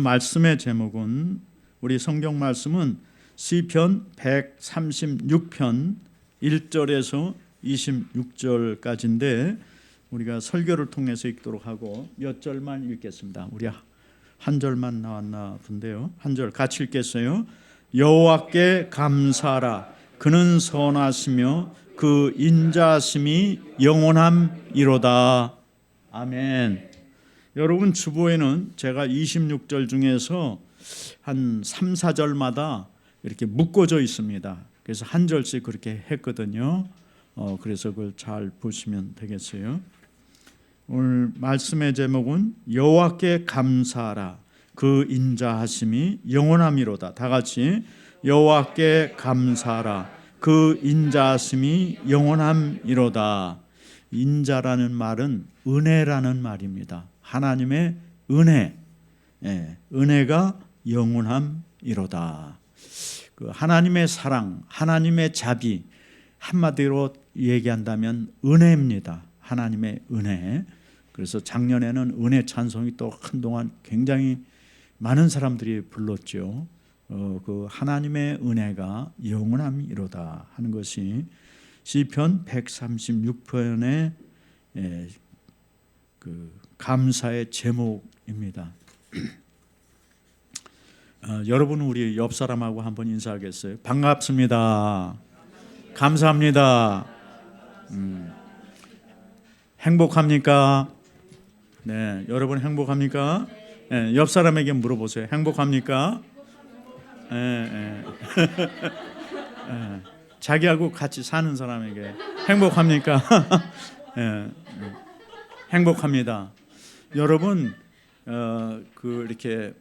말씀의 제목은 우리 성경 말씀은 시편 136편 1절에서 26절까지인데 우리가 설교를 통해서 읽도록 하고 몇 절만 읽겠습니다. 우리 한 절만 나왔나 본데요. 한 절 같이 읽겠어요. 여호와께 감사하라. 그는 선하시며 그 인자하심이 영원함이로다. 아멘. 여러분 주보에는 제가 26절 중에서 한 3, 4절마다 이렇게 묶어져 있습니다. 그래서 한 절씩 그렇게 했거든요. 그래서 그걸 잘 보시면 되겠어요. 오늘 말씀의 제목은 여호와께 감사하라. 그 인자하심이 영원함이로다. 다 같이 여호와께 감사하라. 그 인자하심이 영원함이로다. 인자라는 말은 은혜라는 말입니다. 하나님의 은혜, 은혜가 영원함이로다. 그 하나님의 사랑, 하나님의 자비, 한마디로 얘기한다면 은혜입니다. 하나님의 은혜. 그래서 작년에는 은혜 찬송이 또 한동안 굉장히 많은 사람들이 불렀죠. 그 하나님의 은혜가 영원함이로다 하는 것이 시편 136편의 그 감사의 제목입니다. 여러분 우리 옆 사람하고 한번 인사하겠어요? 반갑습니다. 감사합니다. 행복합니까? 네, 여러분 행복합니까? 네, 옆 사람에게 물어보세요. 행복합니까? 네. 자기하고 같이 사는 사람에게 행복합니까? 네, 행복합니다. 여러분 그 이렇게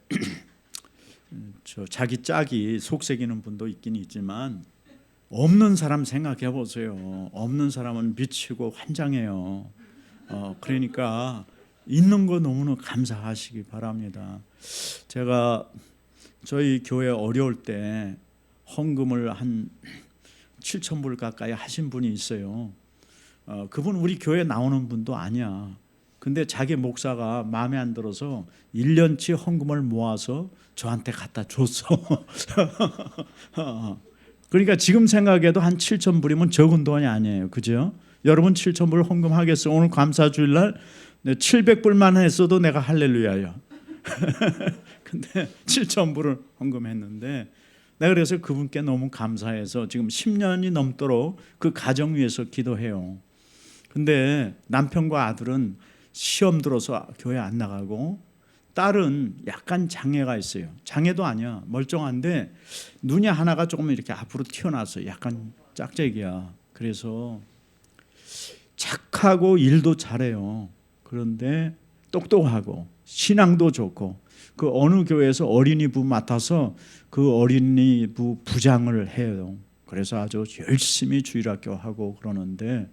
자기 짝이 속삭이는 분도 있긴 있지만 없는 사람 생각해 보세요. 없는 사람은 미치고 환장해요. 그러니까 있는 거 너무나 감사하시기 바랍니다. 제가 저희 교회 어려울 때 헌금을 한 7,000불 가까이 하신 분이 있어요. 그분 우리 교회 나오는 분도 아니야. 근데 자기 목사가 마음에 안 들어서 1년치 헌금을 모아서 저한테 갖다 줬어. 그러니까 지금 생각해도 한 7,000불이면 적은 돈이 아니에요. 그죠? 여러분 7,000불 헌금하겠어요? 오늘 감사주일날 700불만 했어도 내가 할렐루야요. 근데 7,000불을 헌금했는데 내가 그래서 그분께 너무 감사해서 지금 10년이 넘도록 그 가정 위해서 기도해요. 근데 남편과 아들은 시험 들어서 교회 안 나가고 딸은 약간 장애가 있어요. 장애도 아니야. 멀쩡한데 눈이 하나가 조금 이렇게 앞으로 튀어나왔어요. 약간 짝짝이야. 그래서 착하고 일도 잘해요. 그런데 똑똑하고 신앙도 좋고 그 어느 교회에서 어린이부 맡아서 그 어린이부 부장을 해요. 그래서 아주 열심히 주일학교 하고 그러는데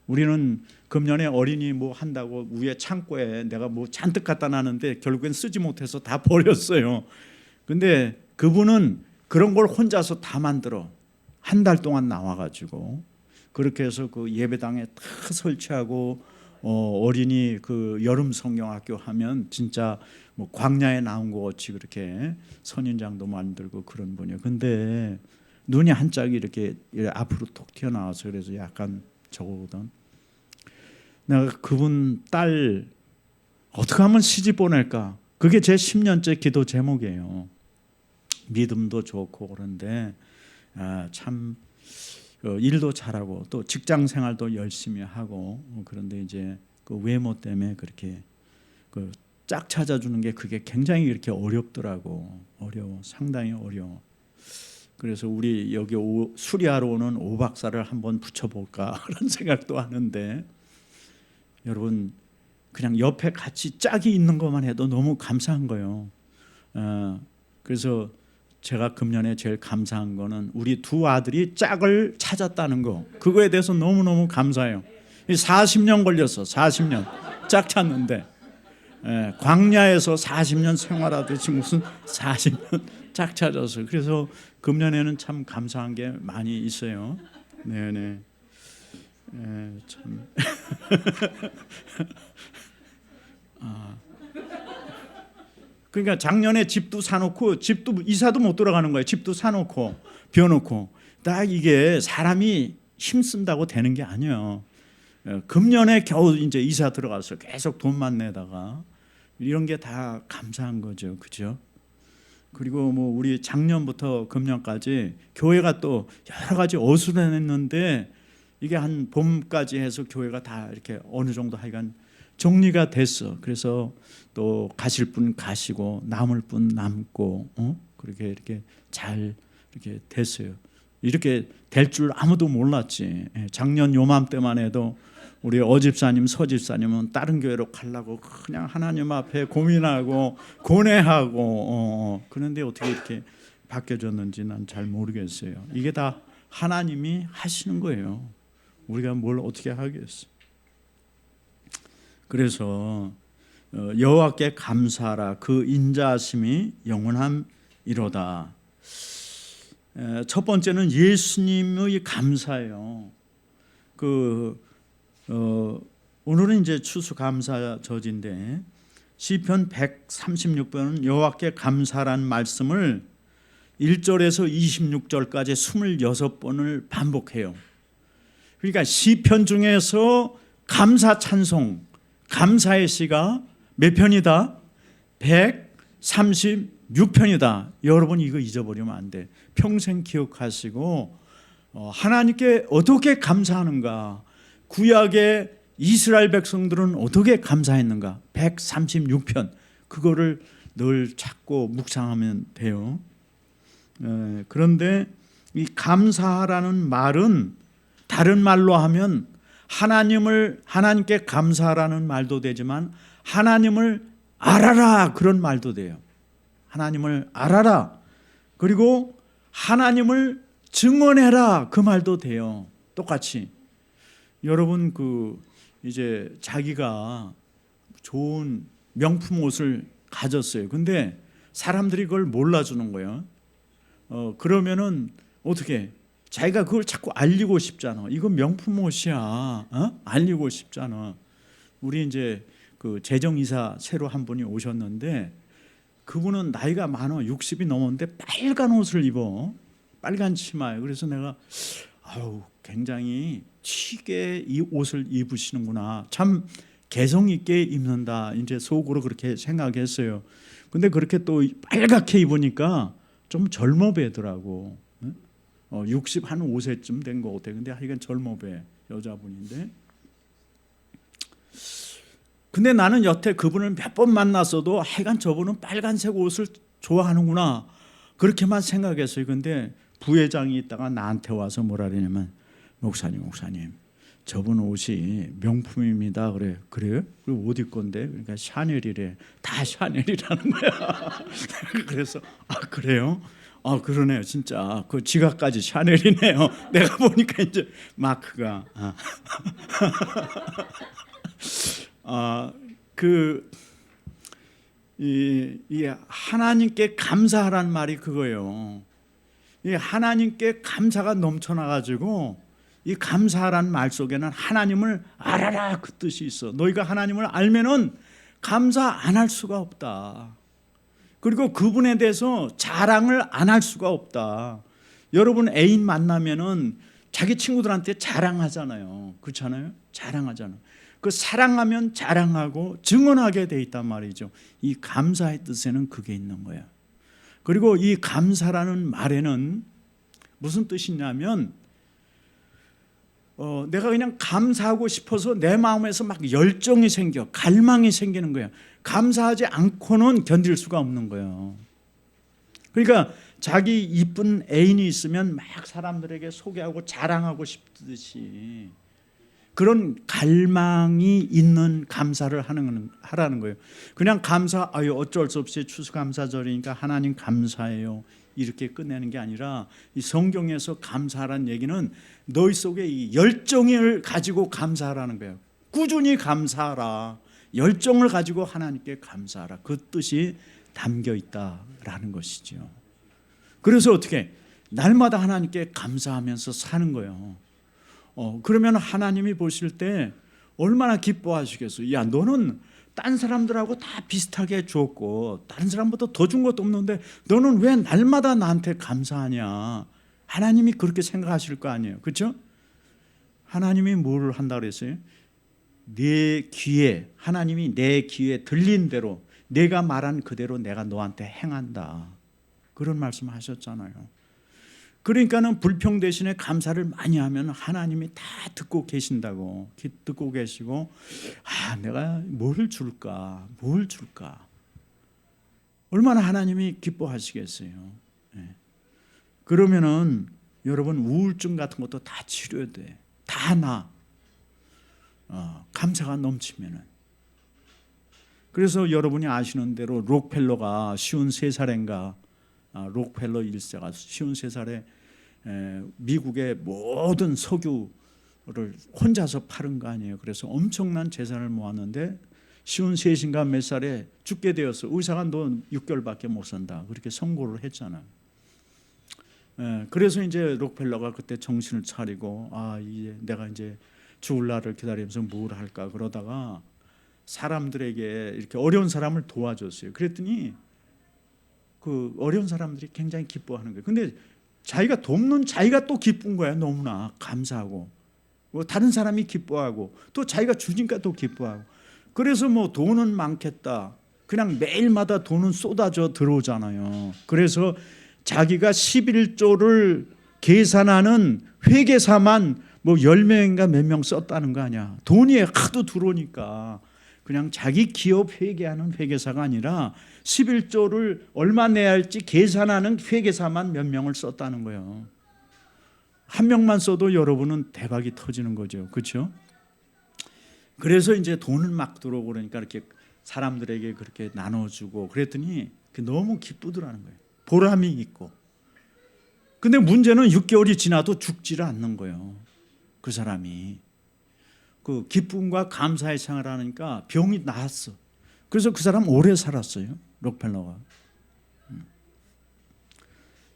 우리는 금년에 어린이 뭐 한다고 위에 창고에 내가 뭐 잔뜩 갖다 놨는데 결국엔 쓰지 못해서 다 버렸어요. 근데 그분은 그런 걸 혼자서 다 만들어. 한 달 동안 나와가지고 그렇게 해서 그 예배당에 다 설치하고 어린이 그 여름 성경학교 하면 진짜 뭐 광야에 나온 것 같이 그렇게 선인장도 만들고 그런 분이에요. 근데 눈이 한 짝이 이렇게 앞으로 톡 튀어나와서 그래서 약간 저거거든. 내가 그분 딸 어떻게 하면 시집 보낼까? 그게 제 10년째 기도 제목이에요. 믿음도 좋고 그런데 참 일도 잘하고 또 직장 생활도 열심히 하고 그런데 이제 그 외모 때문에 그렇게 그 짝 찾아주는 게 그게 굉장히 이렇게 어렵더라고. 어려워. 상당히 어려워. 그래서 우리 여기 수리하러 오는 오박사를 한번 붙여볼까 그런 생각도 하는데 여러분 그냥 옆에 같이 짝이 있는 것만 해도 너무 감사한 거예요. 그래서 제가 금년에 제일 감사한 거는 우리 두 아들이 짝을 찾았다는 거. 그거에 대해서 너무너무 감사해요. 40년 걸렸어. 40년 짝 찾는데 광야에서 40년 생활하듯이 무슨 40년 짝 찾아서 그래서 금년에는 참 감사한 게 많이 있어요. 네네. 참. 그러니까 작년에 집도 사놓고 집도 이사도 못 돌아가는 거예요. 집도 사놓고 비워놓고. 딱 이게 사람이 힘쓴다고 되는 게 아니에요. 금년에 겨우 이제 이사 들어가서 계속 돈만 내다가 이런 게 다 감사한 거죠, 그죠? 그리고 뭐 우리 작년부터 금년까지 교회가 또 여러 가지 어수선했는데 이게 한 봄까지 해서 교회가 다 이렇게 어느 정도 하여간 정리가 됐어. 그래서 또 가실 분 가시고 남을 분 남고 그렇게 이렇게 잘 이렇게 됐어요. 이렇게 될 줄 아무도 몰랐지. 작년 요맘때만 해도 우리 어집사님, 서집사님은 다른 교회로 가려고 그냥 하나님 앞에 고민하고 고뇌하고 그런데 어떻게 이렇게 바뀌어졌는지 난 잘 모르겠어요. 이게 다 하나님이 하시는 거예요. 우리가 뭘 어떻게 하겠어. 그래서 여호와께 감사하라. 그 인자하심이 영원함이로다. 첫 번째는 예수님의 감사예요. 오늘은 이제 추수감사절인데 시편 136편은 여호와께 감사란 말씀을 1절에서 26절까지 26번을 반복해요. 그러니까 시편 중에서 감사 찬송, 감사의 시가 몇 편이다? 136편이다. 여러분 이거 잊어버리면 안 돼. 평생 기억하시고 하나님께 어떻게 감사하는가, 구약의 이스라엘 백성들은 어떻게 감사했는가, 136편 그거를 늘 찾고 묵상하면 돼요. 그런데 이 감사라는 말은 다른 말로 하면 하나님께 감사라는 말도 되지만 하나님을 알아라 그런 말도 돼요. 하나님을 알아라. 그리고 하나님을 증언해라 그 말도 돼요. 똑같이. 여러분 이제 자기가 좋은 명품 옷을 가졌어요. 근데 사람들이 그걸 몰라주는 거예요. 그러면은 어떻게? 자기가 그걸 자꾸 알리고 싶잖아. 이거 명품 옷이야. 알리고 싶잖아. 우리 이제 재정이사 새로 한 분이 오셨는데 그분은 나이가 많아. 60이 넘었는데 빨간 옷을 입어. 빨간 치마에. 그래서 내가 굉장히 튀게 이 옷을 입으시는구나. 참 개성 있게 입는다. 이제 속으로 그렇게 생각했어요. 근데 그렇게 또 빨갛게 입으니까 좀 젊어 보이더라고. 60 한 5세쯤 된 거 같아. 근데 하여간 젊어 보여. 여자분인데. 근데 나는 여태 그분을 몇 번 만났어도 하여간 저분은 빨간색 옷을 좋아하는구나. 그렇게만 생각했어요. 근데 부회장이 있다가 나한테 와서 뭐라 그러냐면 목사님 저분 옷이 명품입니다. 그래요? 그리고 어디 건데? 그러니까 샤넬이래. 다 샤넬이라는 거야. 그래서 그래요? 그러네요. 진짜 그 지갑까지 샤넬이네요. 내가 보니까 이제 마크가 이 하나님께 감사하라는 말이 그거예요. 이 하나님께 감사가 넘쳐나가지고 이 감사하라는 말 속에는 하나님을 알아라 그 뜻이 있어. 너희가 하나님을 알면은 감사 안 할 수가 없다. 그리고 그분에 대해서 자랑을 안 할 수가 없다. 여러분 애인 만나면은 자기 친구들한테 자랑하잖아요. 그렇잖아요? 자랑하잖아요. 그 사랑하면 자랑하고 증언하게 돼 있단 말이죠. 이 감사의 뜻에는 그게 있는 거야. 그리고 이 감사라는 말에는 무슨 뜻이냐면 내가 그냥 감사하고 싶어서 내 마음에서 막 열정이 생겨, 갈망이 생기는 거야. 감사하지 않고는 견딜 수가 없는 거예요. 그러니까 자기 이쁜 애인이 있으면 막 사람들에게 소개하고 자랑하고 싶듯이 그런 갈망이 있는 감사를 하라는 거예요. 그냥 어쩔 수 없이 추수감사절이니까 하나님 감사해요 이렇게 끝내는 게 아니라 이 성경에서 감사라는 얘기는 너희 속에 이 열정을 가지고 감사하라는 거예요. 꾸준히 감사하라. 열정을 가지고 하나님께 감사하라. 그 뜻이 담겨 있다라는 것이죠. 그래서 어떻게? 날마다 하나님께 감사하면서 사는 거예요. 그러면 하나님이 보실 때 얼마나 기뻐하시겠어요. 야, 너는 딴 사람들하고 다 비슷하게 주었고 다른 사람보다 더 준 것도 없는데 너는 왜 날마다 나한테 감사하냐? 하나님이 그렇게 생각하실 거 아니에요. 그렇죠? 하나님이 뭘 한다 그랬어요? 내 귀에, 하나님이 내 귀에 들린 대로 내가 말한 그대로 내가 너한테 행한다. 그런 말씀 하셨잖아요. 그러니까는 불평 대신에 감사를 많이 하면 하나님이 다 듣고 계신다고, 듣고 계시고, 내가 뭘 줄까? 얼마나 하나님이 기뻐하시겠어요. 네. 그러면은 여러분 우울증 같은 것도 다 치료돼. 다 나. 감사가 넘치면은. 그래서 여러분이 아시는 대로 록펠러가 53살인가 록펠러 1세가 53살에 미국의 모든 석유를 혼자서 파는 거 아니에요. 그래서 엄청난 재산을 모았는데 53인가 몇 살에 죽게 되었어. 의사가 너 6개월밖에 못 산다. 그렇게 선고를 했잖아요. 그래서 이제 록펠러가 그때 정신을 차리고 이제 내가 이제 죽을 날을 기다리면서 뭘 할까 그러다가 사람들에게 이렇게 어려운 사람을 도와줬어요. 그랬더니 그 어려운 사람들이 굉장히 기뻐하는 거예요. 근데 자기가 돕는 자기가 또 기쁜 거야. 너무나 감사하고 다른 사람이 기뻐하고 또 자기가 주니까 또 기뻐하고. 그래서 뭐 돈은 많겠다. 그냥 매일마다 돈은 쏟아져 들어오잖아요. 그래서 자기가 11조를 계산하는 회계사만 뭐 10명인가 몇 명 썼다는 거 아니야. 돈이 하도 들어오니까 그냥 자기 기업 회계하는 회계사가 아니라 11조를 얼마 내야 할지 계산하는 회계사만 몇 명을 썼다는 거예요. 한 명만 써도 여러분은 대박이 터지는 거죠. 그렇죠? 그래서 이제 돈은 막 들어오고 그러니까 이렇게 사람들에게 그렇게 나눠주고 그랬더니 너무 기쁘더라는 거예요. 보람이 있고. 근데 문제는 6개월이 지나도 죽지를 않는 거예요. 그 사람이. 그 기쁨과 감사의 생활을 하니까 병이 나았어. 그래서 그 사람 오래 살았어요. 록펠러가.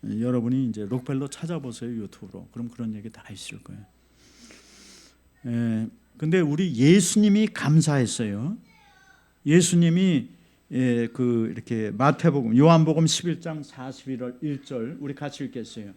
여러분이 이제 록펠러 찾아보세요. 유튜브로. 그럼 그런 얘기 다 있을 거예요. 근데 우리 예수님이 감사했어요. 예수님이 그 이렇게 마태복음, 요한복음 11장 41절 우리 같이 읽겠어요.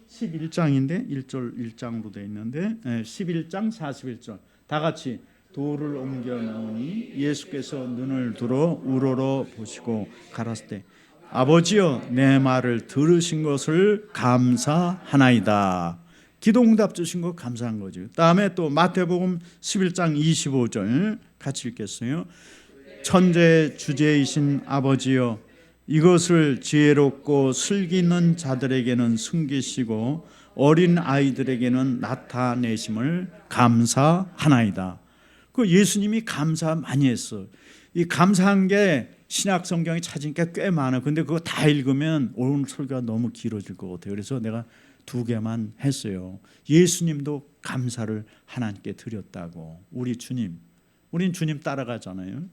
11장인데 1장으로 되어 있는데 11장 41절 다 같이 돌을 옮겨 놓으니 예수께서 눈을 들어 우러러 보시고 가라사대 때 아버지여 내 말을 들으신 것을 감사하나이다. 기도응답 주신 거 감사한 거죠. 다음에 또 마태복음 11장 25절 같이 읽겠어요. 천재 주제이신 아버지여 이것을 지혜롭고 슬기 있는 자들에게는 숨기시고 어린 아이들에게는 나타내심을 감사하나이다. 그 예수님이 감사 많이 했어. 이 감사한 게 신약 성경에 찾으니까 꽤 많아. 근데 그거 다 읽으면 오늘 설교가 너무 길어질 것 같아요. 그래서 내가 2개만 했어요. 예수님도 감사를 하나님께 드렸다고. 우리 주님, 우린 주님 따라가잖아요.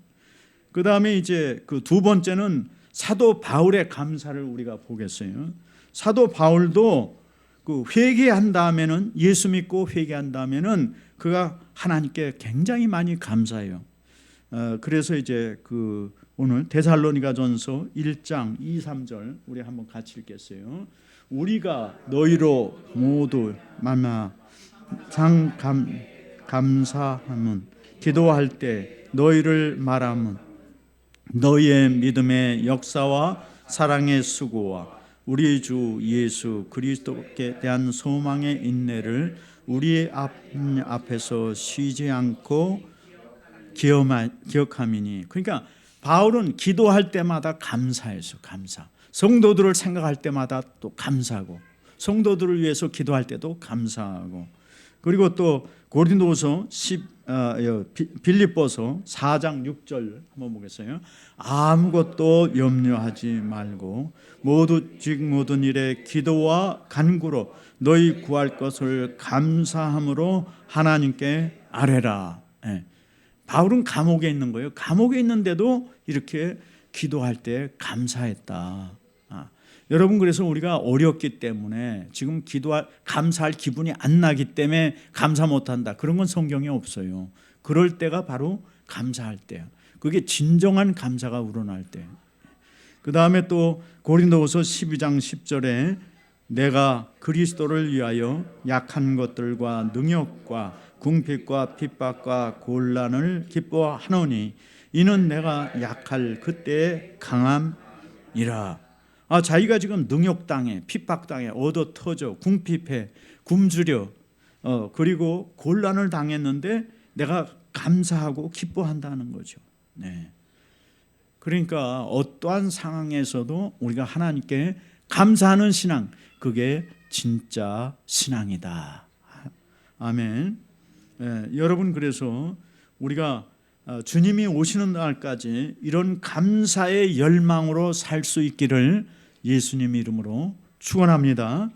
그 다음에 이제 그 2번째는 사도 바울의 감사를 우리가 보겠어요. 사도 바울도 그 회개한 다음에는 예수 믿고 회개한 다음에는 그가 하나님께 굉장히 많이 감사해요. 그래서 이제 그 오늘 데살로니가전서 1장 2, 3절 우리 한번 같이 읽겠어요. 우리가 너희로 모두 만나 감사함은 기도할 때 너희를 말함은 너희의 믿음의 역사와 사랑의 수고와 우리 주 예수 그리스도께 대한 소망의 인내를 우리 앞에서 쉬지 않고 기억함이니. 그러니까 바울은 기도할 때마다 감사했어. 감사. 성도들을 생각할 때마다 또 감사하고 성도들을 위해서 기도할 때도 감사하고 그리고 또 고린도서 빌립보서 4장 6절 한번 보겠어요. 아무것도 염려하지 말고 모든 일에 기도와 간구로 너희 구할 것을 감사함으로 하나님께 아뢰라. 바울은 감옥에 있는 거예요. 감옥에 있는데도 이렇게 기도할 때 감사했다. 여러분 그래서 우리가 어렵기 때문에 지금 감사할 기분이 안 나기 때문에 감사 못한다. 그런 건 성경에 없어요. 그럴 때가 바로 감사할 때야. 그게 진정한 감사가 우러날 때. 그 다음에 또 고린도후서 12장 10절에 내가 그리스도를 위하여 약한 것들과 능욕과 궁핍과 핍박과 곤란을 기뻐하노니 이는 내가 약할 그때의 강함이라. 자기가 지금 능욕당해, 핍박당해, 얻어 터져, 궁핍해, 굶주려, 그리고 곤란을 당했는데 내가 감사하고 기뻐한다는 거죠. 네. 그러니까 어떠한 상황에서도 우리가 하나님께 감사하는 신앙, 그게 진짜 신앙이다. 아멘. 여러분, 그래서 우리가 주님이 오시는 날까지 이런 감사의 열망으로 살 수 있기를 예수님 이름으로 축원합니다.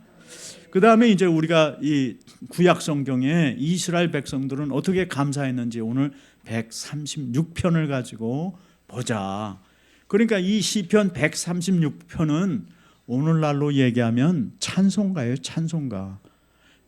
그 다음에 이제 우리가 이 구약 성경에 이스라엘 백성들은 어떻게 감사했는지 오늘 136편을 가지고 보자. 그러니까 이 시편 136편은 오늘날로 얘기하면 찬송가예요. 찬송가.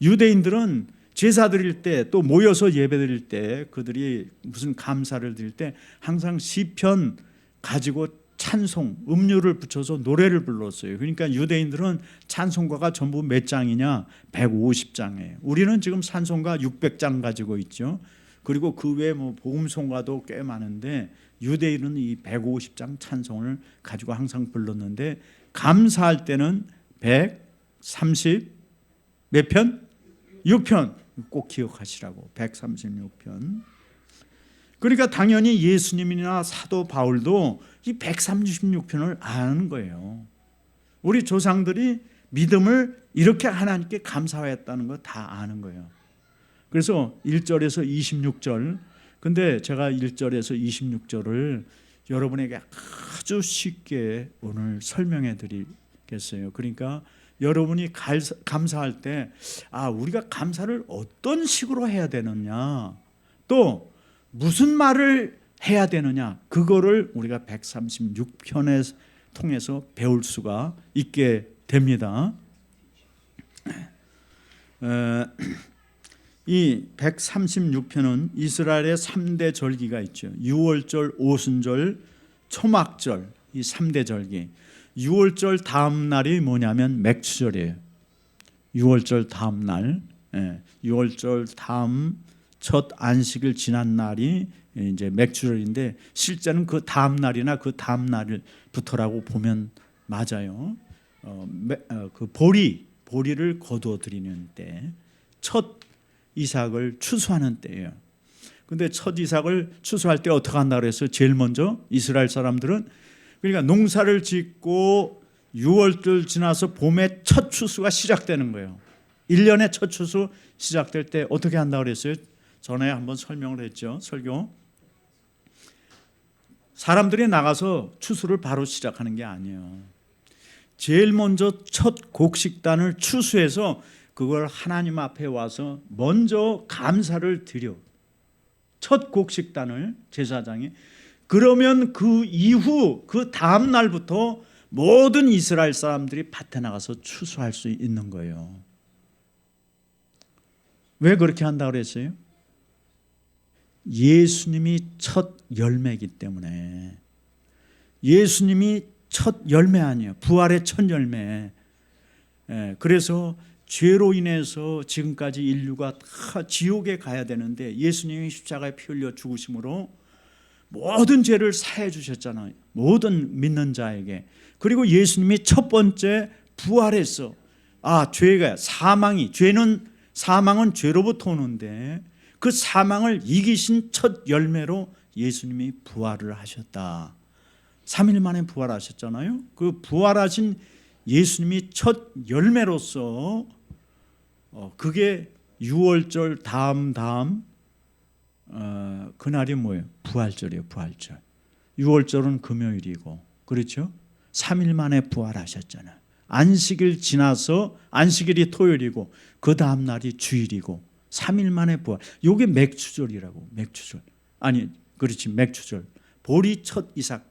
유대인들은 제사 드릴 때, 또 모여서 예배 드릴 때, 그들이 무슨 감사를 드릴 때 항상 시편 가지고 찬송, 음료를 붙여서 노래를 불렀어요. 그러니까 유대인들은 찬송가가 전부 몇 장이냐? 150장이에요. 우리는 지금 찬송가 600장 가지고 있죠. 그리고 그 외에 복음송가도 꽤 많은데 유대인은 이 150장 찬송을 가지고 항상 불렀는데 감사할 때는 130 몇 편? 6편. 꼭 기억하시라고. 136편. 그러니까 당연히 예수님이나 사도 바울도 이 136편을 아는 거예요. 우리 조상들이 믿음을 이렇게 하나님께 감사했다는 거 다 아는 거예요. 그래서 1절에서 26절, 근데 제가 1절에서 26절을 여러분에게 아주 쉽게 오늘 설명해 드리겠어요. 그러니까 여러분이 감사할 때 우리가 감사를 어떤 식으로 해야 되느냐, 또 무슨 말을 해야 되느냐, 그거를 우리가 136편에 통해서 배울 수가 있게 됩니다. 이 136편은 이스라엘의 3대 절기가 있죠. 유월절, 오순절, 초막절, 이 3대 절기. 유월절 다음 날이 뭐냐면 맥추절이에요. 유월절 다음 날, 유월절 다음 첫 안식을 지난 날이 이제 맥추절인데 실제는 그 다음 날이나 그 다음 날부터라고 보면 맞아요. 그 보리를 거두어 드리는 때, 첫 이삭을 추수하는 때예요. 근데 첫 이삭을 추수할 때 어떻게 한다 그랬어요? 제일 먼저 이스라엘 사람들은, 그러니까 농사를 짓고 6월절 지나서 봄에 첫 추수가 시작되는 거예요. 1년의 첫 추수 시작될 때 어떻게 한다 그랬어요? 전에 한번 설명을 했죠. 설교. 사람들이 나가서 추수를 바로 시작하는 게 아니에요. 제일 먼저 첫 곡식단을 추수해서 그걸 하나님 앞에 와서 먼저 감사를 드려. 첫 곡식단을 제사장에. 그러면 그 이후 그 다음 날부터 모든 이스라엘 사람들이 밭에 나가서 추수할 수 있는 거예요. 왜 그렇게 한다고 그랬어요? 예수님이 첫 열매이기 때문에. 예수님이 첫 열매 아니에요. 부활의 첫 열매. 그래서 죄로 인해서 지금까지 인류가 다 지옥에 가야 되는데 예수님이 십자가에 피 흘려 죽으심으로 모든 죄를 사해 주셨잖아요. 모든 믿는 자에게. 그리고 예수님이 첫 번째 부활했어. 사망은 죄로부터 오는데 그 사망을 이기신 첫 열매로 예수님이 부활을 하셨다. 3일 만에 부활하셨잖아요. 그 부활하신 예수님이 첫 열매로서 그게 6월절 다음 그날이 뭐예요? 부활절이에요. 부활절. 6월절은 금요일이고, 그렇죠? 3일 만에 부활하셨잖아요. 안식일 지나서, 안식일이 토요일이고 그 다음 날이 주일이고 3일 만에 부활. 이게 맥추절이라고. 맥추절. 맥추절. 보리 첫 이삭.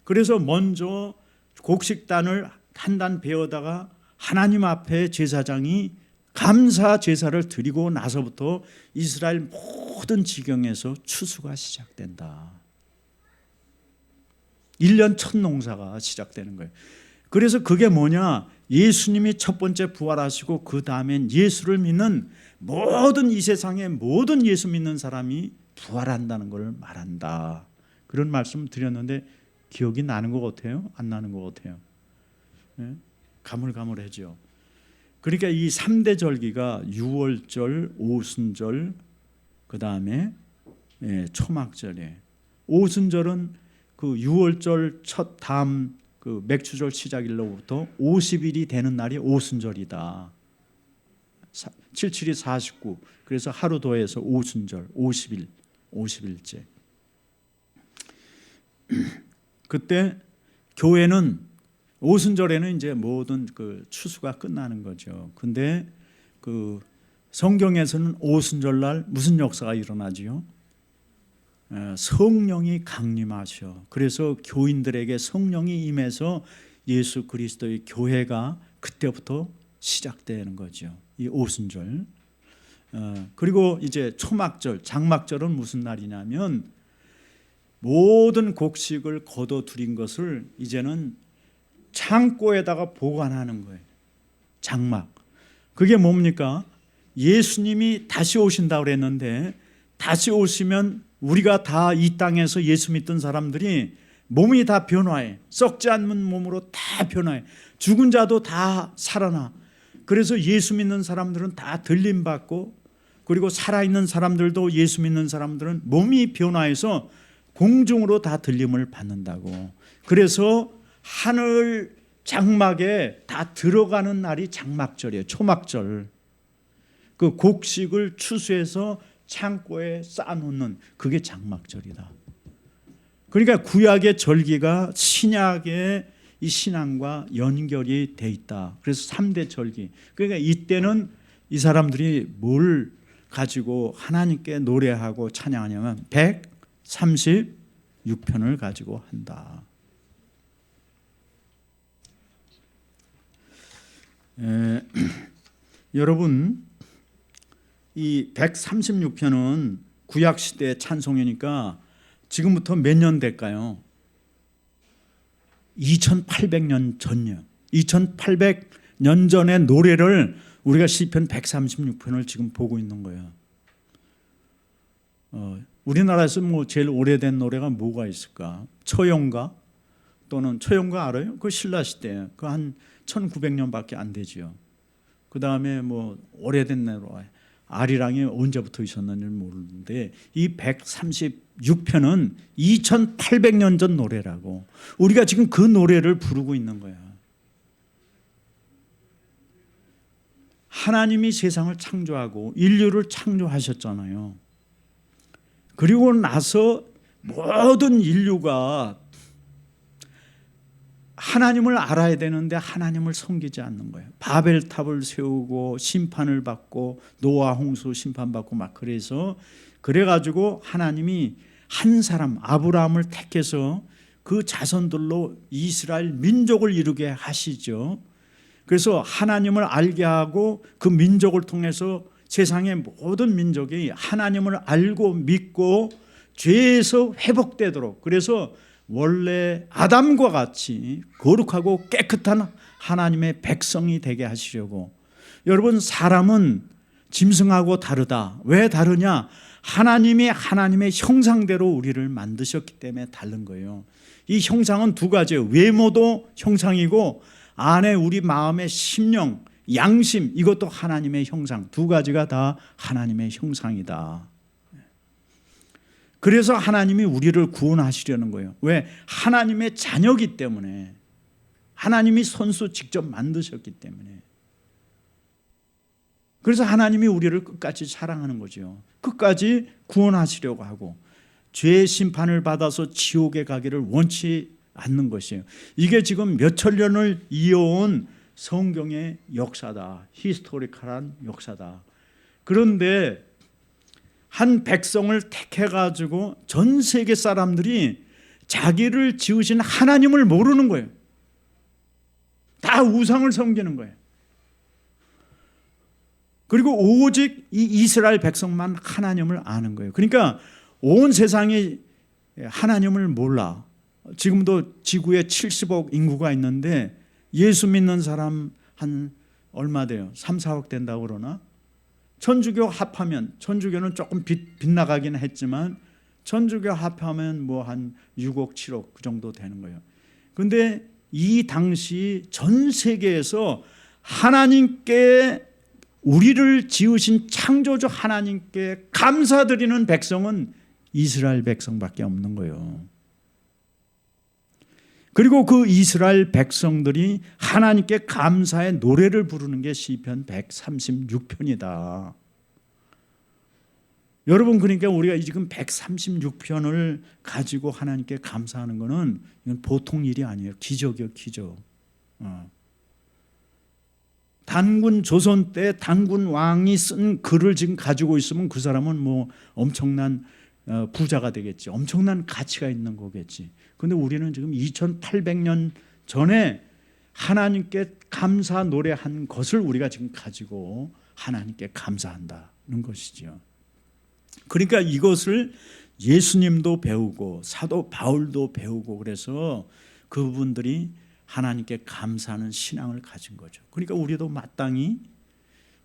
그래서 먼저 곡식단을 한 단 베어다가 하나님 앞에 제사장이 감사 제사를 드리고 나서부터 이스라엘 모든 지경에서 추수가 시작된다. 1년 첫 농사가 시작되는 거예요. 그래서 그게 뭐냐? 예수님이 첫 번째 부활하시고 그 다음엔 예수를 믿는 모든 이 세상의 모든 예수 믿는 사람이 부활한다는 걸 말한다. 그런 말씀 드렸는데 기억이 나는 것 같아요? 안 나는 것 같아요? 네? 가물가물하죠. 그러니까 이 3대 절기가 유월절, 오순절, 그 다음에 초막절이에요. 오순절은 그 유월절 첫 다음 그 맥추절 시작일로부터 50일이 되는 날이 오순절이다. 77이 49. 그래서 하루 더해서 오순절, 50일, 50일째. 그때 교회는 오순절에는 이제 모든 그 추수가 끝나는 거죠. 근데 그 성경에서는 오순절 날 무슨 역사가 일어나지요? 성령이 강림하셔. 그래서 교인들에게 성령이 임해서 예수 그리스도의 교회가 그때부터 시작되는 거죠. 이 오순절. 그리고 이제 초막절, 장막절은 무슨 날이냐면 모든 곡식을 거둬들인 것을 이제는 창고에다가 보관하는 거예요. 장막. 그게 뭡니까? 예수님이 다시 오신다고 그랬는데 다시 오시면 우리가 다 이 땅에서 예수 믿던 사람들이 몸이 다 변화해. 썩지 않는 몸으로 다 변화해. 죽은 자도 다 살아나. 그래서 예수 믿는 사람들은 다 들림받고, 그리고 살아있는 사람들도 예수 믿는 사람들은 몸이 변화해서 공중으로 다 들림을 받는다고. 그래서 하늘 장막에 다 들어가는 날이 장막절이에요. 초막절. 그 곡식을 추수해서 창고에 쌓아놓는 그게 장막절이다. 그러니까 구약의 절기가 신약의 이 신앙과 연결이 돼 있다. 그래서 3대 절기. 그러니까 이때는 이 사람들이 뭘 가지고 하나님께 노래하고 찬양하냐면 136편을 가지고 한다. 여러분, 이 136편은 구약시대의 찬송이니까 지금부터 몇 년 될까요? 2800년 전이요. 2800년 전의 노래를 우리가 시편 136편을 지금 보고 있는 거예요. 우리나라에서 뭐 제일 오래된 노래가 뭐가 있을까? 처용가? 또는 처용가 알아요? 그 신라시대. 그 한 1900년밖에 안 되지요. 그 다음에 뭐 오래된 노래. 아리랑이 언제부터 있었는지 모르는데 이 136편은 2800년 전 노래라고. 우리가 지금 그 노래를 부르고 있는 거야. 하나님이 세상을 창조하고 인류를 창조하셨잖아요. 그리고 나서 모든 인류가 하나님을 알아야 되는데 하나님을 섬기지 않는 거예요. 바벨탑을 세우고 심판을 받고 노아 홍수 심판받고 막 그래가지고 하나님이 한 사람 아브라함을 택해서 그 자손들로 이스라엘 민족을 이루게 하시죠. 그래서 하나님을 알게 하고 그 민족을 통해서 세상의 모든 민족이 하나님을 알고 믿고 죄에서 회복되도록, 그래서 원래 아담과 같이 거룩하고 깨끗한 하나님의 백성이 되게 하시려고. 여러분, 사람은 짐승하고 다르다. 왜 다르냐? 하나님이 하나님의 형상대로 우리를 만드셨기 때문에 다른 거예요. 이 형상은 두 가지예요. 외모도 형상이고 안에 우리 마음의 심령, 양심, 이것도 하나님의 형상. 두 가지가 다 하나님의 형상이다. 그래서 하나님이 우리를 구원하시려는 거예요. 왜? 하나님의 자녀이기 때문에. 하나님이 손수 직접 만드셨기 때문에. 그래서 하나님이 우리를 끝까지 사랑하는 거죠. 끝까지 구원하시려고 하고 죄의 심판을 받아서 지옥에 가기를 원치 않는 것이에요. 이게 지금 몇천 년을 이어온 성경의 역사다. 히스토리컬한 역사다. 그런데 한 백성을 택해가지고 전 세계 사람들이 자기를 지으신 하나님을 모르는 거예요. 다 우상을 섬기는 거예요. 그리고 오직 이 이스라엘 백성만 하나님을 아는 거예요. 그러니까 온 세상이 하나님을 몰라. 지금도 지구에 70억 인구가 있는데 예수 믿는 사람 한 얼마 돼요? 3, 4억 된다고 그러나? 천주교 합하면, 천주교는 조금 빗나가긴 했지만 천주교 합하면 뭐 한 6억, 7억 그 정도 되는 거예요. 근데 이 당시 전 세계에서 하나님께, 우리를 지으신 창조주 하나님께 감사드리는 백성은 이스라엘 백성밖에 없는 거예요. 그리고 그 이스라엘 백성들이 하나님께 감사의 노래를 부르는 게 시편 136편이다. 여러분, 그러니까 우리가 지금 136편을 가지고 하나님께 감사하는 것은 이건 보통 일이 아니에요. 기적이요, 기적. 단군 조선 때 단군 왕이 쓴 글을 지금 가지고 있으면 그 사람은 뭐 엄청난 부자가 되겠지. 엄청난 가치가 있는 거겠지. 그런데 우리는 지금 2800년 전에 하나님께 감사 노래한 것을 우리가 지금 가지고 하나님께 감사한다는 것이죠. 그러니까 이것을 예수님도 배우고 사도 바울도 배우고, 그래서 그분들이 하나님께 감사하는 신앙을 가진 거죠. 그러니까 우리도 마땅히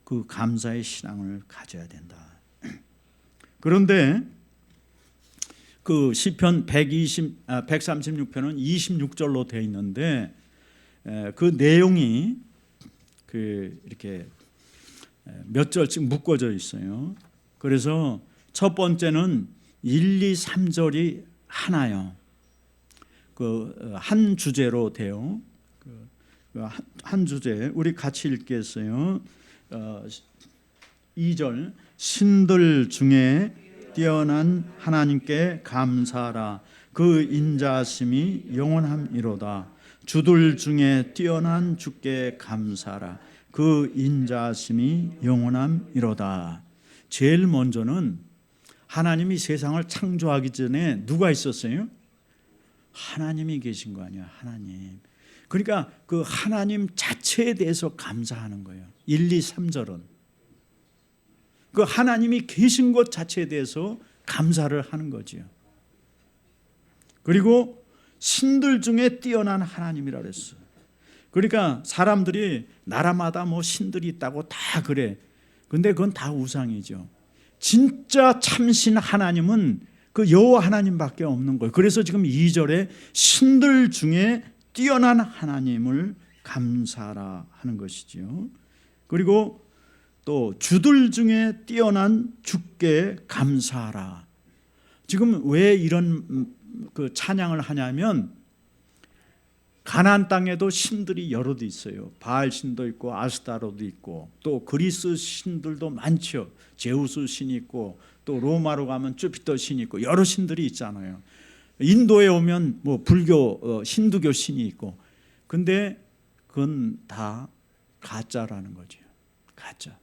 그 감사의 신앙을 가져야 된다. 그런데 그 시편 136편은 26절로 되어 있는데 그 내용이 이렇게 몇 절씩 묶어져 있어요. 그래서 첫 번째는 1, 2, 3절이 하나요. 한 주제로 돼요. 한 주제 우리 같이 읽겠어요. 2절, 신들 중에 뛰어난 하나님께 감사하라. 그 인자하심이 영원함이로다. 주들 중에 뛰어난 주께 감사하라. 그 인자하심이 영원함이로다. 제일 먼저는 하나님이 세상을 창조하기 전에 누가 있었어요? 하나님이 계신 거 아니야, 하나님. 그러니까 그 하나님 자체에 대해서 감사하는 거예요. 1, 2, 3절은 그 하나님이 계신 것 자체에 대해서 감사를 하는 거지요. 그리고 신들 중에 뛰어난 하나님이라 그랬어요. 그러니까 사람들이 나라마다 뭐 신들이 있다고 다 그래. 근데 그건 다 우상이죠. 진짜 참신 하나님은 그 여호와 하나님밖에 없는 거예요. 그래서 지금 2절에 신들 중에 뛰어난 하나님을 감사하라 하는 것이지요. 그리고 또 주들 중에 뛰어난 주께 감사하라. 지금 왜 이런 그 찬양을 하냐면 가나안 땅에도 신들이 여럿 있어요. 바알 신도 있고 아스타로도 있고 또 그리스 신들도 많죠. 제우스 신이 있고 또 로마로 가면 주피터 신이 있고 여러 신들이 있잖아요. 인도에 오면 뭐 불교 힌두교 신이 있고. 근데 그건 다 가짜라는 거죠. 가짜.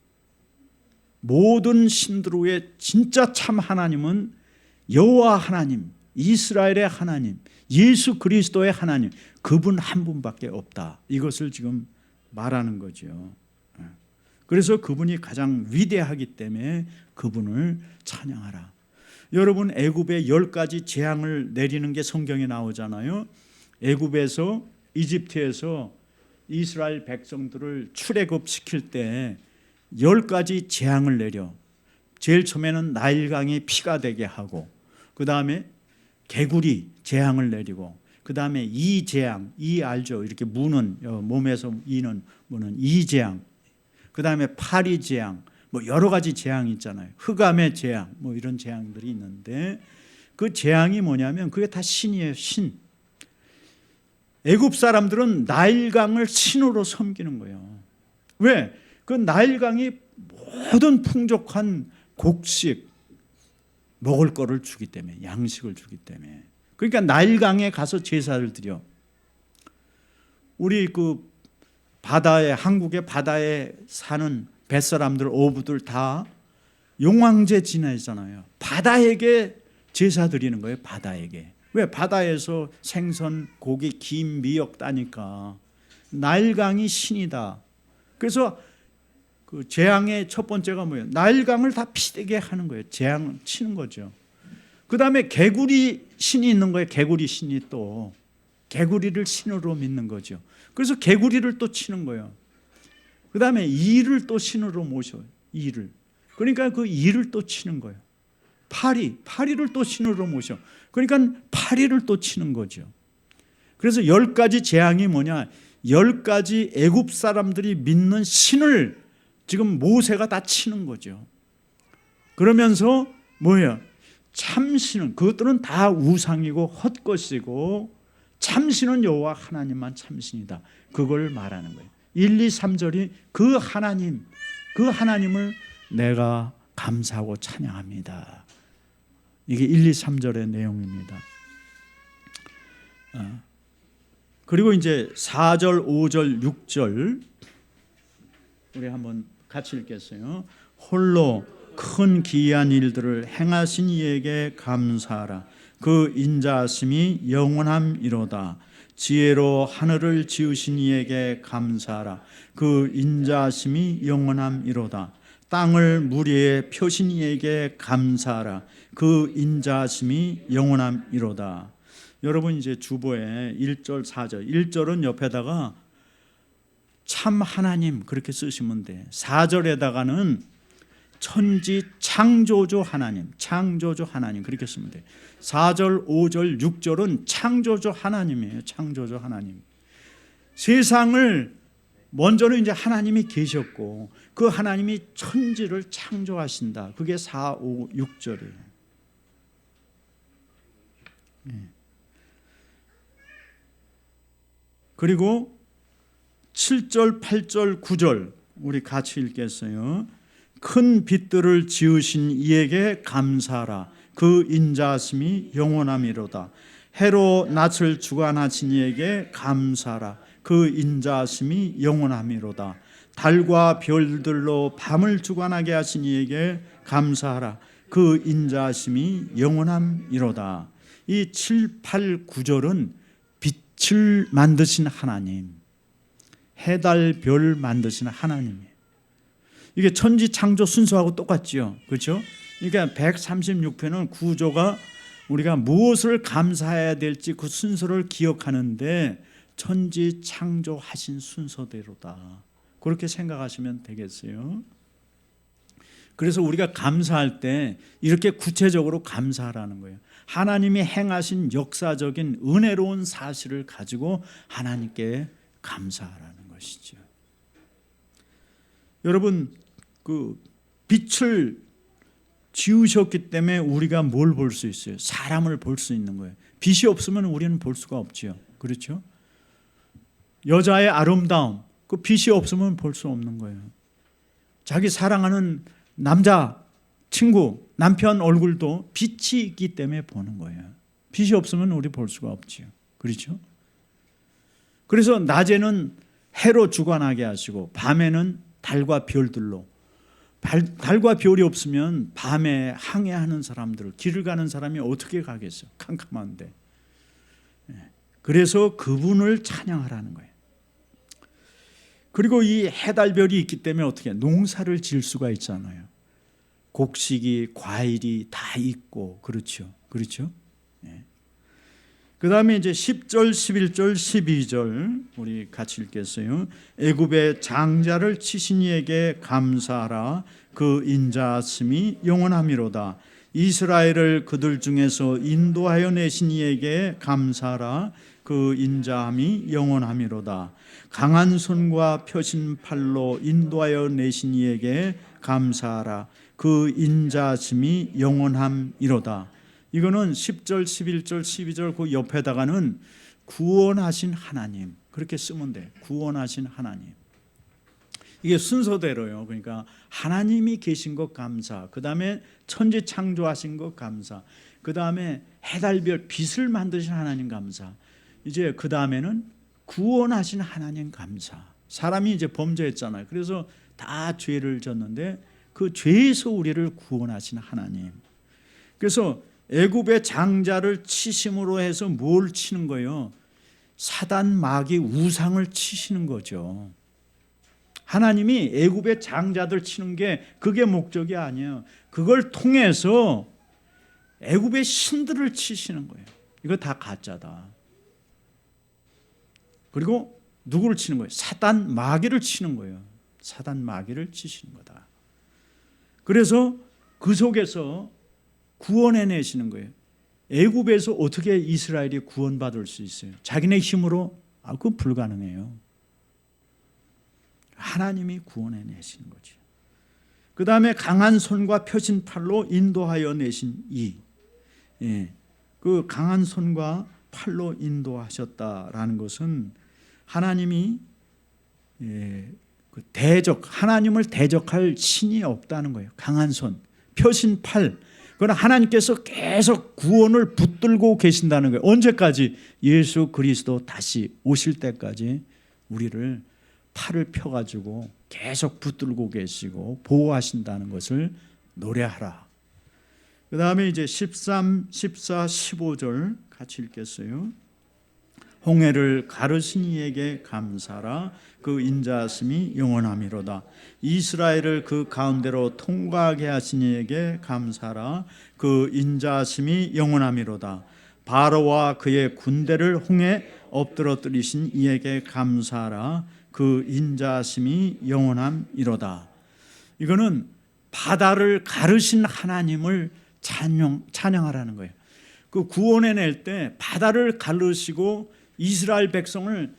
모든 신들 외에 진짜 참 하나님은 여호와 하나님, 이스라엘의 하나님, 예수 그리스도의 하나님, 그분 한 분밖에 없다. 이것을 지금 말하는 거죠. 그래서 그분이 가장 위대하기 때문에 그분을 찬양하라. 여러분, 애굽에 10가지 재앙을 내리는 게 성경에 나오잖아요. 애굽에서, 이집트에서 이스라엘 백성들을 출애굽시킬 때 10가지 재앙을 내려. 제일 처음에는 나일강이 피가 되게 하고, 그 다음에 개구리 재앙을 내리고, 그 다음에 이 재앙, 이 알죠? 이렇게 무는, 몸에서 이는 무는 이 재앙, 그 다음에 파리 재앙, 뭐 여러 가지 재앙이 있잖아요. 흑암의 재앙, 뭐 이런 재앙들이 있는데 그 재앙이 뭐냐면 그게 다 신이에요, 신. 애굽 사람들은 나일강을 신으로 섬기는 거예요. 왜? 그 나일강이 모든 풍족한 곡식, 먹을 거를 주기 때문에, 양식을 주기 때문에. 그러니까 나일강에 가서 제사를 드려. 우리 그 바다에, 한국의 바다에 사는 뱃사람들, 어부들 다 용왕제 지내잖아요. 바다에게 제사 드리는 거예요, 바다에게. 왜? 바다에서 생선, 고기, 김, 미역 따니까. 나일강이 신이다. 그래서 그 재앙의 첫 번째가 뭐예요? 나일강을 다 피되게 하는 거예요. 재앙을 치는 거죠. 그 다음에 개구리 신이 있는 거예요. 개구리 신이 또 개구리를 신으로 믿는 거죠. 그래서 개구리를 또 치는 거예요. 그 다음에 이를 또 신으로 모셔요. 이를. 그러니까 그 이를 또 치는 거예요. 파리를 또 신으로 모셔. 그러니까 파리를 또 치는 거죠. 그래서 10가지 재앙이 뭐냐? 10가지 애굽 사람들이 믿는 신을 지금 모세가 다 치는 거죠. 그러면서 뭐예요? 참신은, 그것들은 다 우상이고 헛것이고 참신은 여호와 하나님만 참신이다. 그걸 말하는 거예요. 1, 2, 3절이 그 하나님을 내가 감사하고 찬양합니다. 이게 1, 2, 3절의 내용입니다. 그리고 이제 4절, 5절, 6절 우리 한번 같이 읽겠어요. 홀로 큰 기이한 일들을 행하신 이에게 감사하라. 그 인자하심이 영원함이로다. 지혜로 하늘을 지으신 이에게 감사하라. 그 인자하심이 영원함이로다. 땅을 물 위에 펴신 이에게 감사하라. 그 인자하심이 영원함이로다. 여러분 이제 주보에 1절 4절 1절은 옆에다가 참 하나님 그렇게 쓰시면 돼. 4절에다가는 천지 창조주 하나님 그렇게 쓰면 돼. 4절 5절 6절은 창조주 하나님이에요. 창조주 하나님. 세상을 먼저는 이제 하나님이 계셨고 그 하나님이 천지를 창조하신다. 그게 4, 5, 6절이에요. 그리고 7절, 8절, 9절 우리 같이 읽겠어요. 큰 빛들을 지으신 이에게 감사하라. 그 인자하심이 영원함이로다. 해로 낯을 주관하신 이에게 감사하라. 그 인자하심이 영원함이로다. 달과 별들로 밤을 주관하게 하신 이에게 감사하라. 그 인자하심이 영원함이로다. 이 7, 8, 9절은 빛을 만드신 하나님, 해달, 별 만드신 하나님이에요. 이게 천지 창조 순서하고 똑같지요. 그렇죠? 그러니까 136편은 구조가 우리가 무엇을 감사해야 될지 그 순서를 기억하는데 천지 창조하신 순서대로다. 그렇게 생각하시면 되겠어요. 그래서 우리가 감사할 때 이렇게 구체적으로 감사하라는 거예요. 하나님이 행하신 역사적인 은혜로운 사실을 가지고 하나님께 감사하라는 것이죠. 여러분, 그 빛을 지으셨기 때문에 우리가 뭘 볼 수 있어요? 사람을 볼 수 있는 거예요. 빛이 없으면 우리는 볼 수가 없지요. 그렇죠? 여자의 아름다움, 그 빛이 없으면 볼 수 없는 거예요. 자기 사랑하는 남자, 친구, 남편 얼굴도 빛이 있기 때문에 보는 거예요. 빛이 없으면 우리 볼 수가 없지요. 그렇죠? 그래서 낮에는 해로 주관하게 하시고 밤에는 달과 별들로. 달과 별이 없으면 밤에 항해하는 사람들, 길을 가는 사람이 어떻게 가겠어요? 캄캄한데. 그래서 그분을 찬양하라는 거예요. 그리고 이 해달별이 있기 때문에 어떻게 농사를 지을 수가 있잖아요. 곡식이, 과일이 다 있고 그렇죠. 그렇죠? 그 다음에 이제 10절, 11절, 12절 우리 같이 읽겠어요. 애굽의 장자를 치신 이에게 감사하라. 그 인자하심이 영원함이로다. 이스라엘을 그들 중에서 인도하여 내신 이에게 감사하라. 그 인자함이 영원함이로다. 강한 손과 펴신 팔로 인도하여 내신 이에게 감사하라. 그 인자하심이 영원함이로다. 이거는 10절, 11절, 12절 그 옆에다가는 구원하신 하나님 그렇게 쓰면 돼. 구원하신 하나님. 이게 순서대로요. 그러니까 하나님이 계신 것 감사. 그 다음에 천지 창조하신 것 감사. 그 다음에 해달별 빛을 만드신 하나님 감사. 이제 그 다음에는 구원하신 하나님 감사. 사람이 이제 범죄했잖아요. 그래서 다 죄를 졌는데 그 죄에서 우리를 구원하신 하나님. 그래서 애굽의 장자를 치심으로 해서 뭘 치는 거예요? 사단 마귀 우상을 치시는 거죠. 하나님이 애굽의 장자들 치는 게 그게 목적이 아니에요. 그걸 통해서 애굽의 신들을 치시는 거예요. 이거 다 가짜다. 그리고 누구를 치는 거예요? 사단 마귀를 치는 거예요. 사단 마귀를 치시는 거다. 그래서 그 속에서 구원해 내시는 거예요. 애굽에서 어떻게 이스라엘이 구원받을 수 있어요? 자기네 힘으로? 그건 불가능해요. 하나님이 구원해 내시는 거죠. 그 다음에 강한 손과 펴진 팔로 인도하여 내신 이. 그 강한 손과 팔로 인도하셨다라는 것은 하나님이 하나님을 대적할 신이 없다는 거예요. 강한 손, 펴신 팔. 그러나 하나님께서 계속 구원을 붙들고 계신다는 거예요. 언제까지? 예수 그리스도 다시 오실 때까지 우리를 팔을 펴가지고 계속 붙들고 계시고 보호하신다는 것을 노래하라. 그 다음에 이제 13, 14, 15절 같이 읽겠어요. 홍해를 가르신 이에게 감사라. 그 인자하심이 영원함이로다. 이스라엘을 그 가운데로 통과하게 하신 이에게 감사라. 그 인자하심이 영원함이로다. 바로와 그의 군대를 홍해 엎드러뜨리신 이에게 감사라. 그 인자하심이 영원함이로다. 이거는 바다를 가르신 하나님을 찬양하라는 거예요. 그 구원해낼 때 바다를 가르시고 이스라엘 백성을